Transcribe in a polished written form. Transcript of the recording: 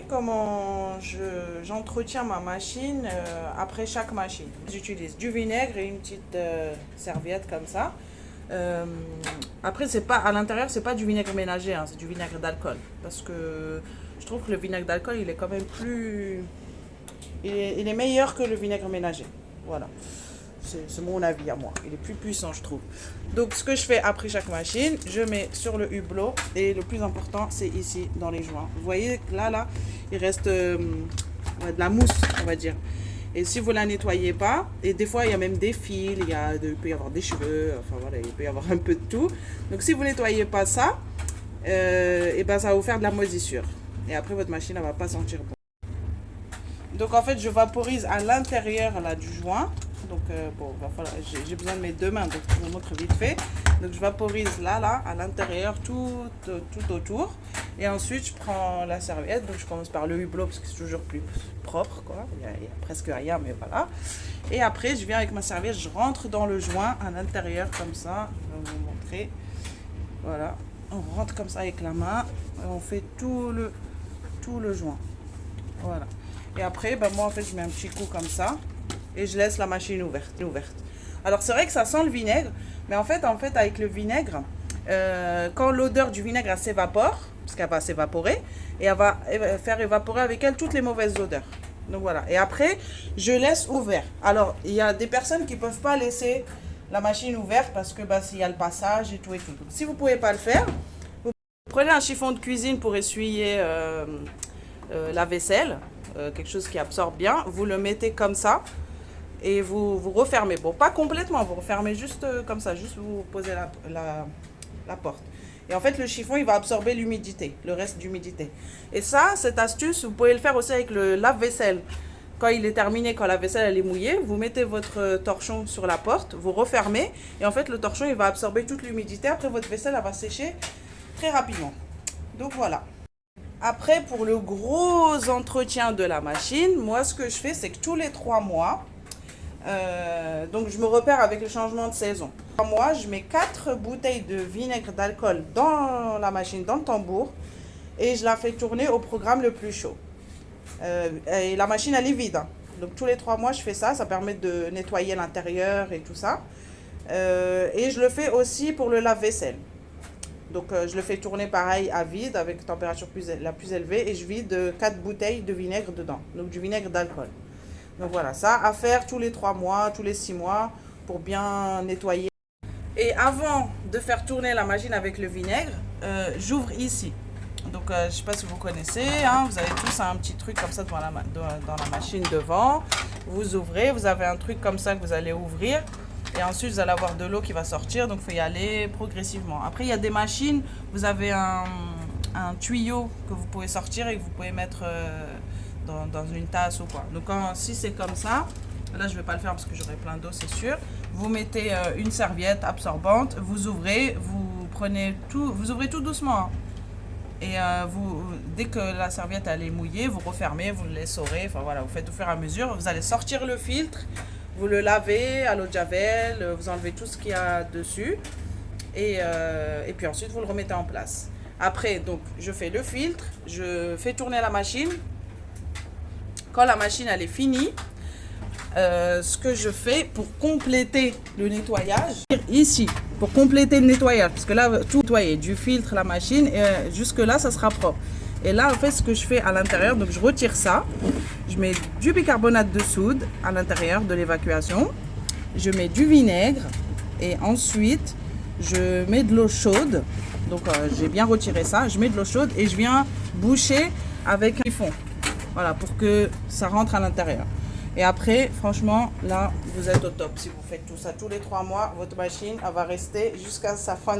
montrer comment j'entretiens ma machine après chaque machine. J'utilise du vinaigre et une petite serviette comme ça. Après, c'est pas, à l'intérieur, c'est pas du vinaigre ménager, hein, c'est du vinaigre d'alcool. Parce que je trouve que le vinaigre d'alcool, il est quand même plus... il est meilleur que le vinaigre ménager. Voilà. C'est mon avis à moi. Il est plus puissant, je trouve. Donc, ce que je fais après chaque machine, je mets sur le hublot. Et le plus important, c'est ici, dans les joints. Vous voyez, là, il reste de la mousse, on va dire. Et si vous ne la nettoyez pas, et des fois, il y a même des fils, il peut y avoir des cheveux, enfin voilà, il peut y avoir un peu de tout. Donc, si vous ne nettoyez pas ça, et ben, ça va vous faire de la moisissure. Et après, votre machine, elle ne va pas sentir bon. Donc, en fait, je vaporise à l'intérieur là, du joint. Donc, bon, j'ai besoin de mes deux mains, donc je vous montre vite fait. Donc, je vaporise là, à l'intérieur, tout autour. Et ensuite, je prends la serviette. Donc, je commence par le hublot parce que c'est toujours plus propre, quoi. Il y a presque rien, mais voilà. Et après, je viens avec ma serviette, je rentre dans le joint à l'intérieur, comme ça. Je vais vous montrer. Voilà. On rentre comme ça avec la main. Et on fait tout le joint. Voilà. Et après, ben, moi, en fait, je mets un petit coup comme ça. Et je laisse la machine ouverte. Alors, c'est vrai que ça sent le vinaigre. Mais en fait avec le vinaigre, quand l'odeur du vinaigre elle s'évapore, parce qu'elle va s'évaporer, et elle va faire évaporer avec elle toutes les mauvaises odeurs. Donc voilà. Et après, je laisse ouvert. Alors, il y a des personnes qui ne peuvent pas laisser la machine ouverte parce que bah, s'il y a le passage et tout. Donc, si vous ne pouvez pas le faire, vous prenez un chiffon de cuisine pour essuyer la vaisselle, quelque chose qui absorbe bien. Vous le mettez comme ça. Et vous refermez. Bon, pas complètement, vous refermez juste comme ça, juste vous posez la porte. Et en fait, le chiffon, il va absorber l'humidité, le reste d'humidité. Et ça, cette astuce, vous pouvez le faire aussi avec le lave-vaisselle. Quand il est terminé, quand la vaisselle elle est mouillée, vous mettez votre torchon sur la porte, vous refermez. Et en fait, le torchon, il va absorber toute l'humidité. Après, votre vaisselle, elle va sécher très rapidement. Donc voilà. Après, pour le gros entretien de la machine, moi, ce que je fais, c'est que tous les 3 mois, donc je me repère avec le changement de saison. Moi, je mets 4 bouteilles de vinaigre d'alcool dans la machine, dans le tambour, et je la fais tourner au programme le plus chaud. Et la machine, elle est vide, hein. Donc tous les 3 mois, je fais ça. Ça permet de nettoyer l'intérieur et tout ça. Et je le fais aussi pour le lave-vaisselle. Donc je le fais tourner pareil à vide avec température la plus élevée, et je vide 4 bouteilles de vinaigre dedans, donc du vinaigre d'alcool. Donc voilà, ça à faire tous les 3 mois, tous les 6 mois pour bien nettoyer. Et avant de faire tourner la machine avec le vinaigre, j'ouvre ici. Donc je ne sais pas si vous connaissez, hein, vous avez tous un petit truc comme ça dans la machine devant. Vous ouvrez, vous avez un truc comme ça que vous allez ouvrir. Et ensuite, vous allez avoir de l'eau qui va sortir, donc il faut y aller progressivement. Après, il y a des machines, vous avez un tuyau que vous pouvez sortir et que vous pouvez mettre... dans une tasse ou quoi. Donc si c'est comme ça, là je vais pas le faire parce que j'aurai plein d'eau, c'est sûr. Vous mettez une serviette absorbante, vous ouvrez, vous ouvrez tout doucement, hein. Et dès que la serviette elle est mouillée, vous refermez, vous le laisserez, enfin voilà, vous faites au fur et à mesure. Vous allez sortir le filtre, vous le lavez à l'eau de javel, vous enlevez tout ce qu'il y a dessus, et puis ensuite vous le remettez en place. Après, donc je fais le filtre, je fais tourner la machine. Quand la machine elle est finie, ce que je fais pour compléter le nettoyage, ici, pour compléter le nettoyage, parce que là, tout nettoyer, du filtre, la machine, et jusque là, ça sera propre. Et là, en fait, ce que je fais à l'intérieur, donc je retire ça, je mets du bicarbonate de soude à l'intérieur de l'évacuation, je mets du vinaigre, et ensuite, je mets de l'eau chaude. Donc, j'ai bien retiré ça, je mets de l'eau chaude et je viens boucher avec un chiffon. Voilà, pour que ça rentre à l'intérieur. Et après, franchement, là, vous êtes au top. Si vous faites tout ça tous les 3 mois, votre machine, elle va rester jusqu'à sa fin.